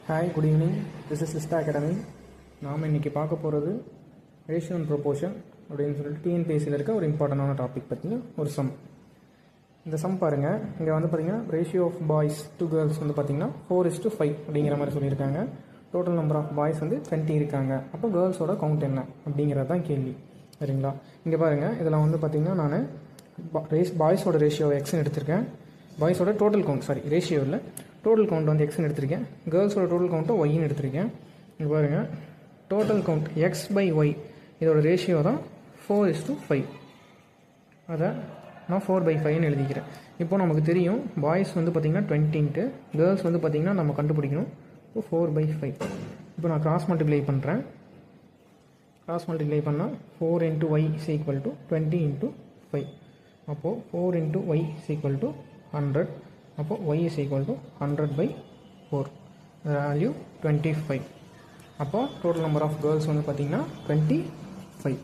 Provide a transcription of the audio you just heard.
Hi, good evening. This is Sista academy. நாம் இன்றைக்கி பார்க்க போகிறது ரேஷியோ அண்ட் ப்ரொபோர்ஷன் அப்படின்னு சொல்லிட்டு டிஎன்பிஎஸ்சியில் இருக்க ஒரு இம்பார்ட்டண்டான டாபிக் பற்றின ஒரு சம். இந்த சம் பாருங்கள். இங்கே வந்து பார்த்திங்கன்னா ratio of boys to girls வந்து பார்த்திங்கன்னா 4:5 அப்படிங்கிற மாதிரி சொல்லியிருக்காங்க. டோட்டல் நம்பர் ஆஃப் பாய்ஸ் வந்து 20 இருக்காங்க. அப்போ கேர்ள்ஸோட கவுண்ட் என்ன அப்படிங்கிறது தான் கேள்வி. சரிங்களா? இங்கே பாருங்கள், இதில் வந்து பார்த்திங்கன்னா நான் பாய்ஸோட ரேஷியோ எக்ஸ்ன்னு எடுத்திருக்கேன். பாய்ஸோட டோட்டல் கவுண்ட் ரேஷியோ இல்லை, டோட்டல் கவுண்ட் வந்து எக்ஸ்ன்னு எடுத்திருக்கேன். கேர்ள்ஸோட டோட்டல் கவுண்ட்டை ஒய்ன்னு எடுத்திருக்கேன். இங்கே பாருங்கள், total count x by y இதோட ரேஷியோ தான் 4:5. அதை நான் 4/5ன்னு எழுதிக்கிறேன். இப்போ நமக்கு தெரியும் பாய்ஸ் வந்து பார்த்திங்கன்னா 20, கேர்ள்ஸ் வந்து பார்த்திங்கன்னா நம்ம கண்டுபிடிக்கணும். இப்போ 4/5. இப்போ நான் கிராஸ் மல்டிப்ளை பண்ணுறேன். கிராஸ் மல்டிப்ளை பண்ணால் 4 × y is equal to 20 × 5. அப்போது 4 × y is equal to 100. அப்போது y is equal to 100/4. Value 25. அப்போது டோட்டல் நம்பர் ஆஃப் கேர்ள்ஸ் வந்து பார்த்திங்கன்னா 25.